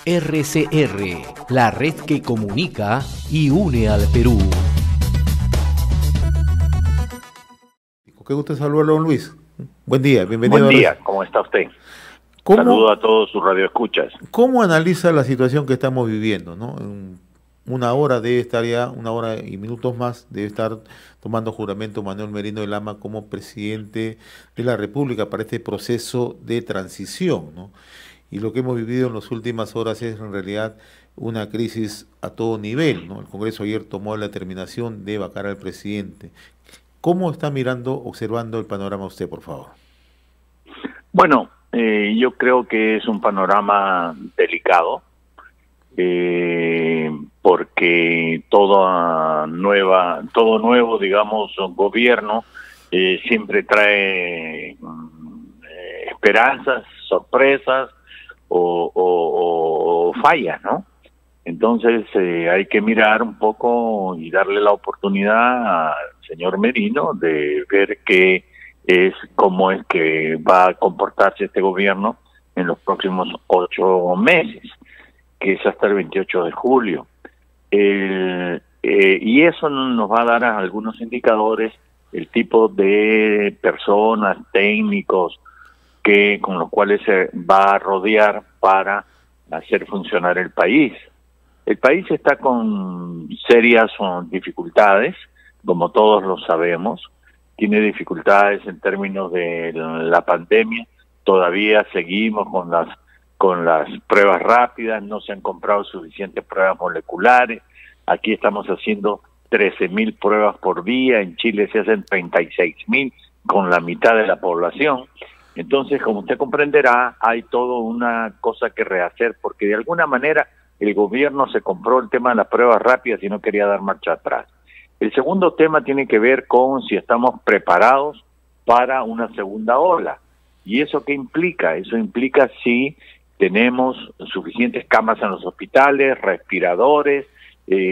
RCR, la red que comunica y une al Perú. Qué gusto saludarlo, don Luis. Buen día, bienvenido. Buen día, ¿cómo está usted? Saludo a todos sus radioescuchas. ¿Cómo analiza la situación que estamos viviendo, ¿no? En una hora debe estar ya, una hora y minutos más, debe estar tomando juramento Manuel Merino de Lama como presidente de la República para este proceso de transición, ¿no? Y lo que hemos vivido en las últimas horas es en realidad una crisis a todo nivel, ¿no? El Congreso ayer tomó la determinación de vacar al presidente. ¿Cómo está mirando, observando el panorama usted, por favor? Bueno, yo creo que es un panorama delicado, porque todo nuevo, digamos, gobierno siempre trae esperanzas, sorpresas o fallas, ¿no? Entonces hay que mirar un poco y darle la oportunidad al señor Merino de ver cómo es que va a comportarse este gobierno en los próximos 8 meses, que es hasta el 28 de julio. Y eso nos va a dar algunos indicadores, el tipo de personas, técnicos, con los cuales se va a rodear para hacer funcionar el país. El país está con serias dificultades, como todos lo sabemos. Tiene dificultades en términos de la pandemia. Todavía seguimos con las pruebas rápidas, no se han comprado suficientes pruebas moleculares. Aquí estamos haciendo 13.000 pruebas por día, en Chile se hacen 36.000 con la mitad de la población. Entonces, como usted comprenderá, hay toda una cosa que rehacer, porque de alguna manera el gobierno se compró el tema de las pruebas rápidas y no quería dar marcha atrás. El segundo tema tiene que ver con si estamos preparados para una segunda ola. ¿Y eso qué implica? Eso implica si tenemos suficientes camas en los hospitales, respiradores,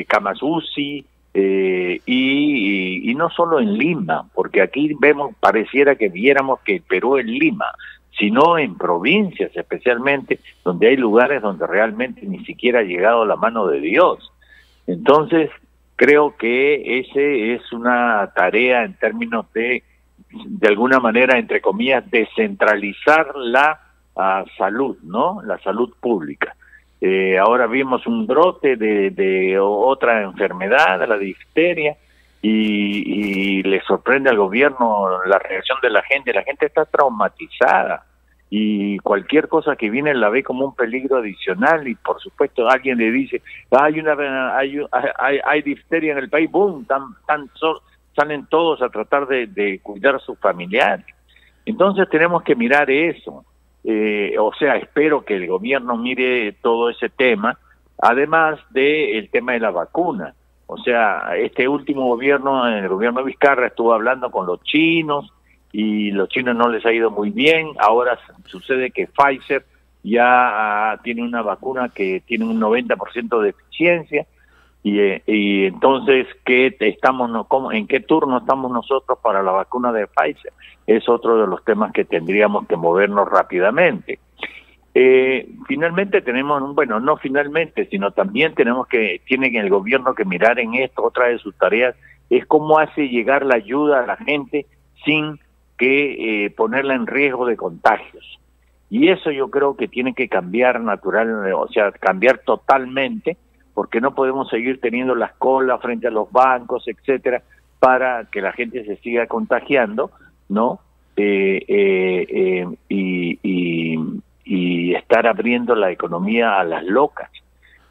camas UCI, y no solo en Lima, porque aquí pareciera que viéramos que el Perú es Lima, sino en provincias especialmente, donde hay lugares donde realmente ni siquiera ha llegado la mano de Dios. Entonces, creo que ese es una tarea en términos de alguna manera, entre comillas, descentralizar la salud, ¿no? La salud pública. Ahora vimos un brote de otra enfermedad, la difteria, y le sorprende al gobierno la reacción de la gente. La gente está traumatizada y cualquier cosa que viene la ve como un peligro adicional, y por supuesto alguien le dice hay difteria en el país, ¡boom! Salen todos a tratar de cuidar a sus familiares. Entonces tenemos que mirar eso. Espero que el gobierno mire todo ese tema, además del tema de la vacuna. O sea, este último gobierno, el gobierno de Vizcarra, estuvo hablando con los chinos y los chinos no les ha ido muy bien. Ahora sucede que Pfizer ya tiene una vacuna que tiene un 90% de eficiencia, y entonces ¿en qué turno estamos nosotros para la vacuna de Pfizer? Es otro de los temas que tendríamos que movernos rápidamente. Finalmente no finalmente, sino también tiene el gobierno que mirar en esto. Otra de sus tareas es cómo hace llegar la ayuda a la gente sin que ponerla en riesgo de contagios. Y eso yo creo que tiene que cambiar cambiar totalmente, porque no podemos seguir teniendo las colas frente a los bancos, etcétera, para que la gente se siga contagiando, ¿no? Y estar abriendo la economía a las locas.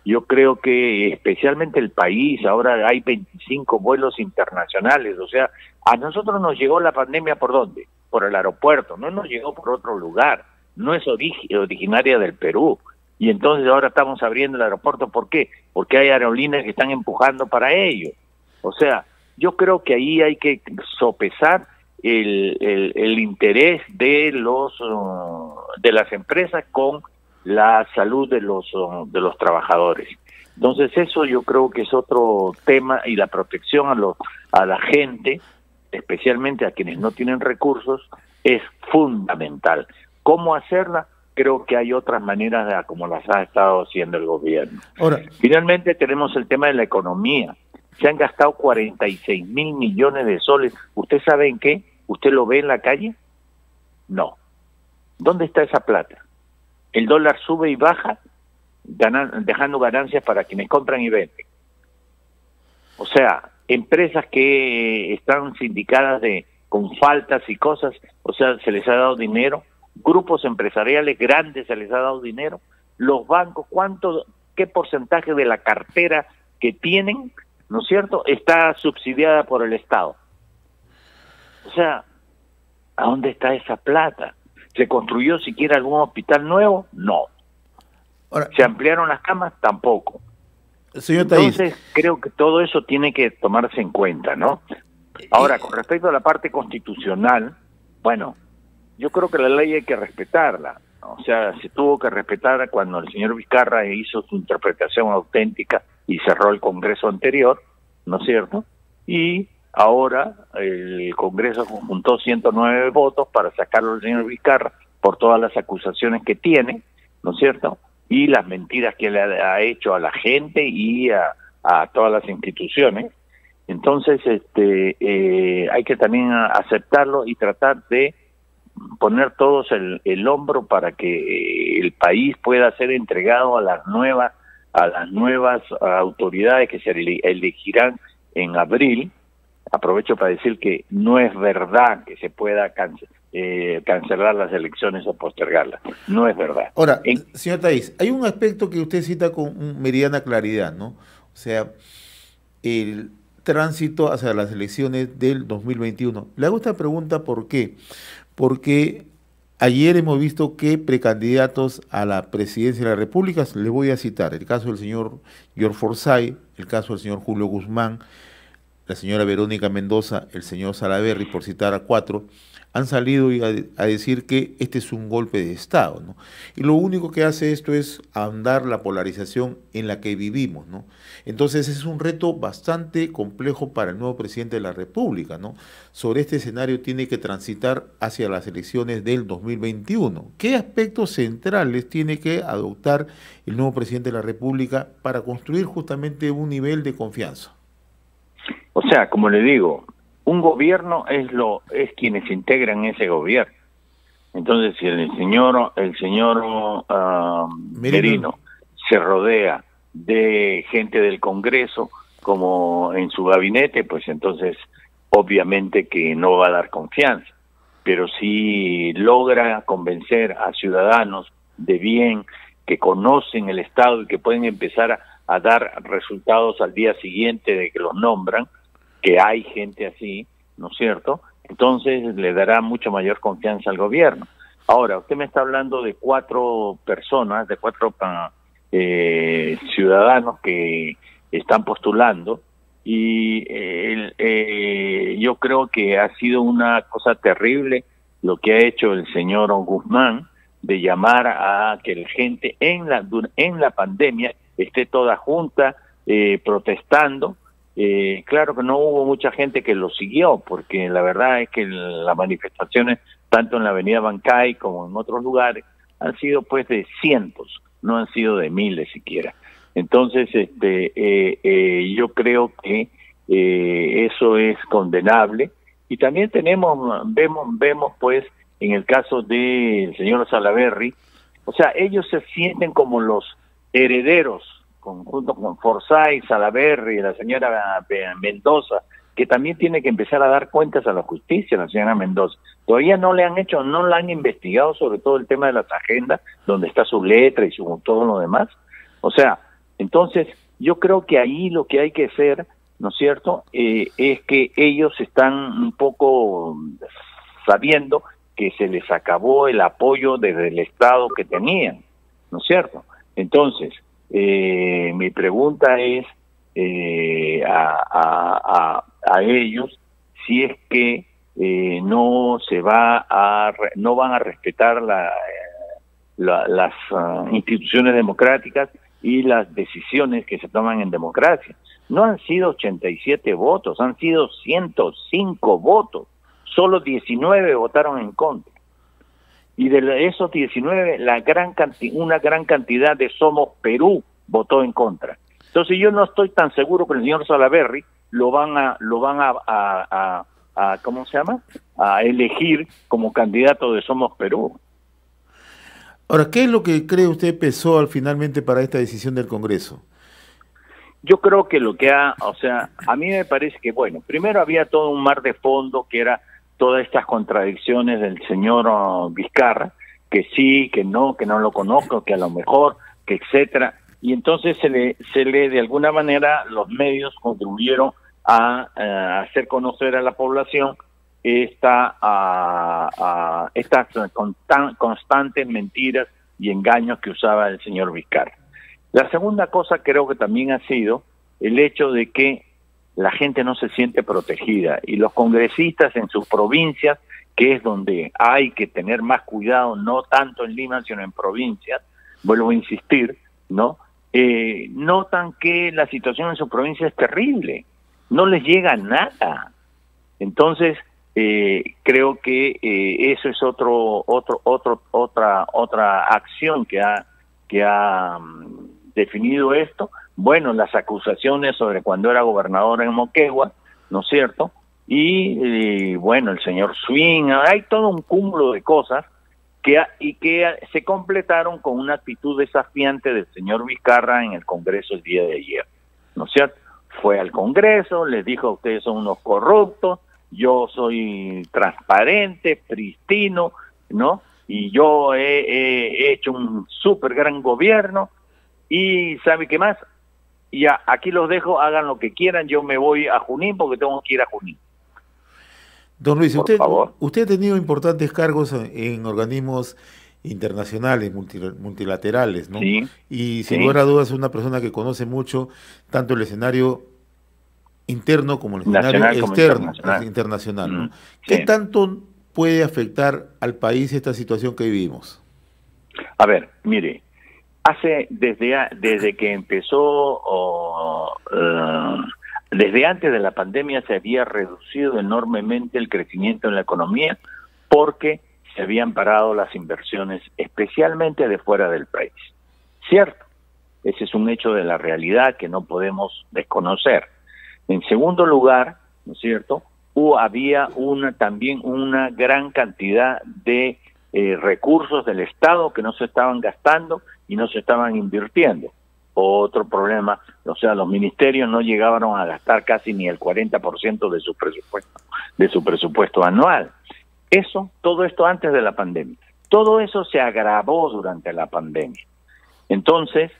Yo creo que especialmente el país, ahora hay 25 vuelos internacionales, o sea, a nosotros nos llegó la pandemia ¿por dónde? Por el aeropuerto, no nos llegó por otro lugar, no es originaria del Perú. Y entonces ahora estamos abriendo el aeropuerto, ¿por qué? Porque hay aerolíneas que están empujando para ello. O sea, yo creo que ahí hay que sopesar el interés de las empresas con la salud de los trabajadores. Entonces eso yo creo que es otro tema, y la protección a la gente, especialmente a quienes no tienen recursos, es fundamental. ¿Cómo hacerla? creo que hay otras maneras de como las ha estado haciendo el gobierno. Ahora, finalmente tenemos el tema de la economía. Se han gastado 46.000 millones de soles. ¿Usted sabe en qué? ¿Usted lo ve en la calle? No. ¿Dónde está esa plata? El dólar sube y baja, dejando ganancias para quienes compran y venden. O sea, empresas que están sindicadas con faltas y cosas, o sea, se les ha dado dinero. Grupos empresariales grandes se les ha dado dinero. Los bancos, qué porcentaje de la cartera que tienen, ¿no es cierto?, está subsidiada por el Estado. O sea, ¿a dónde está esa plata? ¿Se construyó siquiera algún hospital nuevo? No. ahora, ¿Se ampliaron las camas? Tampoco. señor Thais, Entonces, creo que todo eso tiene que tomarse en cuenta, ¿no? Ahora, con respecto a la parte constitucional, bueno, yo creo que la ley hay que respetarla. O sea, se tuvo que respetar cuando el señor Vizcarra hizo su interpretación auténtica y cerró el Congreso anterior, ¿no es cierto? Y ahora el Congreso juntó 109 votos para sacarlo al señor Vizcarra por todas las acusaciones que tiene, ¿no es cierto?, y las mentiras que le ha hecho a la gente y a todas las instituciones. Entonces, hay que también aceptarlo y tratar de poner todos el hombro para que el país pueda ser entregado a las nuevas autoridades que se elegirán en abril. Aprovecho para decir que no es verdad que se pueda cancelar las elecciones o postergarlas. No es verdad. ahora, señor Thais, hay un aspecto que usted cita con meridiana claridad, ¿no? O sea, el tránsito hacia las elecciones del 2021. Le hago esta pregunta, ¿por qué? Porque ayer hemos visto que precandidatos a la presidencia de la República, le voy a citar el caso del señor George Forsyth, el caso del señor Julio Guzmán, la señora Verónica Mendoza, el señor Salaverry, por citar a 4, han salido a decir que este es un golpe de Estado, ¿no? Y lo único que hace esto es ahondar la polarización en la que vivimos, ¿no? Entonces es un reto bastante complejo para el nuevo presidente de la República, ¿no? Sobre este escenario tiene que transitar hacia las elecciones del 2021. ¿Qué aspectos centrales tiene que adoptar el nuevo presidente de la República para construir justamente un nivel de confianza? O sea, como le digo, un gobierno es quienes integran ese gobierno. Entonces, si el señor Merino se rodea de gente del Congreso como en su gabinete, pues entonces obviamente que no va a dar confianza. Pero si logra convencer a ciudadanos de bien que conocen el Estado y que pueden empezar a dar resultados al día siguiente de que los nombran, que hay gente así, ¿no es cierto?, entonces le dará mucha mayor confianza al gobierno. Ahora, usted me está hablando de 4 personas, de 4 ciudadanos que están postulando, y yo creo que ha sido una cosa terrible lo que ha hecho el señor Guzmán, de llamar a que la gente en la pandemia esté toda junta protestando. Claro que no hubo mucha gente que lo siguió, porque la verdad es que las manifestaciones, tanto en la avenida Bancay como en otros lugares, han sido pues de cientos, no han sido de miles siquiera. Entonces, yo creo que eso es condenable. Y también vemos pues en el caso del señor Salaverry, o sea, ellos se sienten como los herederos, junto con Forsyth, Salaverry y la señora Mendoza, que también tiene que empezar a dar cuentas a la justicia, la señora Mendoza. Todavía no la han investigado sobre todo el tema de las agendas, donde está su letra y todo lo demás. O sea, entonces yo creo que ahí lo que hay que hacer, ¿no es cierto?, es que ellos están un poco sabiendo que se les acabó el apoyo desde el Estado que tenían, ¿no es cierto? Entonces, mi pregunta es a ellos si es que no van a respetar las instituciones democráticas y las decisiones que se toman en democracia. No han sido 87 votos, han sido 105 votos. Solo 19 votaron en contra. Y de esos 19, una gran cantidad de Somos Perú votó en contra. Entonces yo no estoy tan seguro que el señor Salaverry lo van a ¿cómo se llama? A elegir como candidato de Somos Perú. Ahora, ¿qué es lo que cree usted pesó finalmente para esta decisión del Congreso? Yo creo que a mí me parece que, bueno, primero había todo un mar de fondo que era todas estas contradicciones del señor Vizcarra, que sí, que no lo conozco, que a lo mejor, que etcétera. Y entonces se le de alguna manera los medios contribuyeron a hacer conocer a la población estas constantes mentiras y engaños que usaba el señor Vizcarra. La segunda cosa creo que también ha sido el hecho de que la gente no se siente protegida y los congresistas en sus provincias, que es donde hay que tener más cuidado, no tanto en Lima sino en provincias, vuelvo a insistir, ¿no? Notan que la situación en su provincia es terrible, no les llega nada. Entonces creo que eso es otra acción que ha definido esto. Bueno, las acusaciones sobre cuando era gobernador en Moquegua, ¿no es cierto? Y bueno, el señor Swing, hay todo un cúmulo de cosas que se completaron con una actitud desafiante del señor Vizcarra en el Congreso el día de ayer, ¿no es cierto? Fue al Congreso, les dijo: ustedes son unos corruptos, yo soy transparente, pristino, ¿no? Y yo he hecho un súper gran gobierno, y ¿sabe qué más? Ya, aquí los dejo, hagan lo que quieran, yo me voy a Junín porque tengo que ir a Junín. Don Luis, Por favor. usted ha tenido importantes cargos en organismos internacionales, multilaterales, ¿no? Sí, Y sin lugar a dudas es una persona que conoce mucho tanto el escenario interno como el escenario externo, internacional, ¿no? ¿Qué tanto puede afectar al país esta situación que vivimos? A ver, mire, desde que empezó, desde antes de la pandemia se había reducido enormemente el crecimiento en la economía porque se habían parado las inversiones, especialmente de fuera del país. ¿Cierto? Ese es un hecho de la realidad que no podemos desconocer. En segundo lugar, ¿no es cierto?, había también una gran cantidad de recursos del Estado que no se estaban gastando y no se estaban invirtiendo. Otro problema, o sea, los ministerios no llegaban a gastar casi ni el 40% de su presupuesto anual. Todo esto antes de la pandemia. Todo eso se agravó durante la pandemia. Entonces,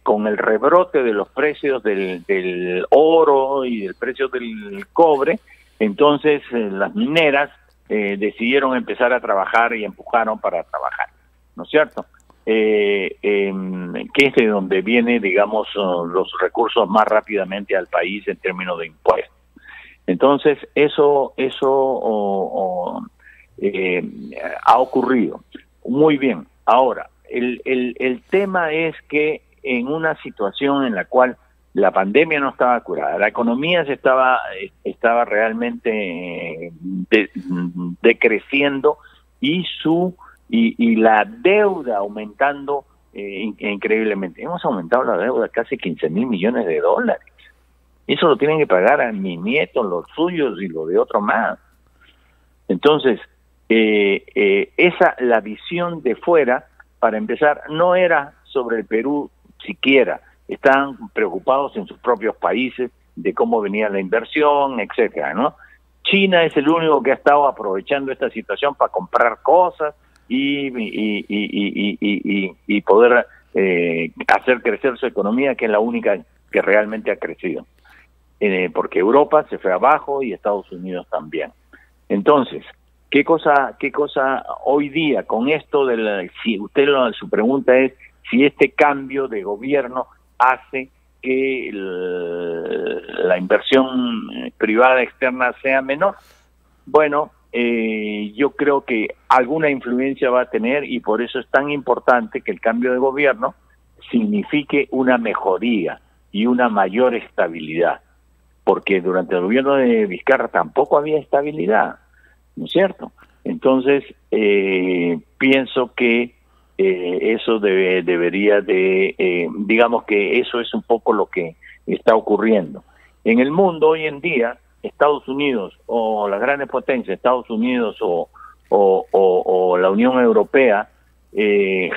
con el rebrote de los precios del oro y del precio del cobre, entonces las mineras decidieron empezar a trabajar y empujaron para trabajar, ¿no es cierto? Que es de donde viene, digamos, los recursos más rápidamente al país en términos de impuestos. Entonces, eso ha ocurrido. Muy bien. Ahora, el tema es que en una situación en la cual la pandemia no estaba curada, la economía estaba realmente decreciendo y la deuda aumentando increíblemente. Hemos aumentado la deuda casi 15.000 millones de dólares. Eso lo tienen que pagar a mis nietos, los suyos y lo de otros más. Entonces, la visión de fuera, para empezar, no era sobre el Perú siquiera. Estaban preocupados en sus propios países de cómo venía la inversión, etcétera, ¿no? China es el único que ha estado aprovechando esta situación para comprar cosas y poder hacer crecer su economía, que es la única que realmente ha crecido. Porque Europa se fue abajo y Estados Unidos también. Entonces, ¿qué cosa hoy día con esto su pregunta es si este cambio de gobierno hace que la inversión privada externa sea menor? Bueno, yo creo que alguna influencia va a tener y por eso es tan importante que el cambio de gobierno signifique una mejoría y una mayor estabilidad, porque durante el gobierno de Vizcarra tampoco había estabilidad, ¿no es cierto? Entonces, pienso que eso debería de, digamos que eso es un poco lo que está ocurriendo. En el mundo hoy en día, Estados Unidos o las grandes potencias, Estados Unidos o la Unión Europea,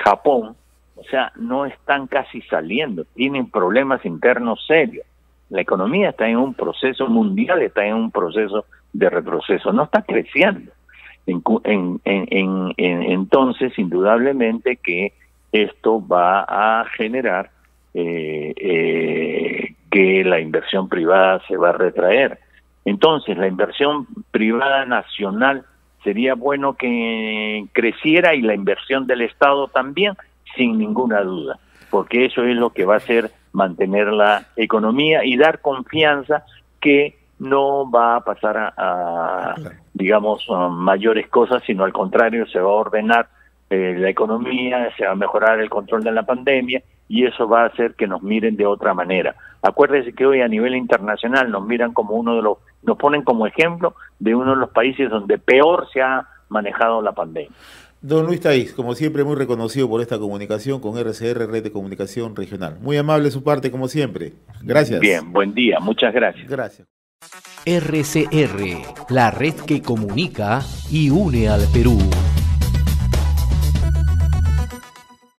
Japón, o sea, no están casi saliendo, tienen problemas internos serios. La economía está en un proceso mundial, está en un proceso de retroceso, no está creciendo. Entonces, indudablemente que esto va a generar que la inversión privada se va a retraer. Entonces, la inversión privada nacional sería bueno que creciera y la inversión del Estado también, sin ninguna duda, porque eso es lo que va a hacer mantener la economía y dar confianza que no va a pasar digamos, mayores cosas, sino al contrario, se va a ordenar la economía, se va a mejorar el control de la pandemia y eso va a hacer que nos miren de otra manera. Acuérdense que hoy a nivel internacional nos miran como nos ponen como ejemplo de uno de los países donde peor se ha manejado la pandemia. Don Luis Taiz, como siempre, muy reconocido por esta comunicación con RCR, Red de Comunicación Regional. Muy amable su parte, como siempre. Gracias. Bien, buen día. Muchas gracias. Gracias. RCR, la red que comunica y une al Perú.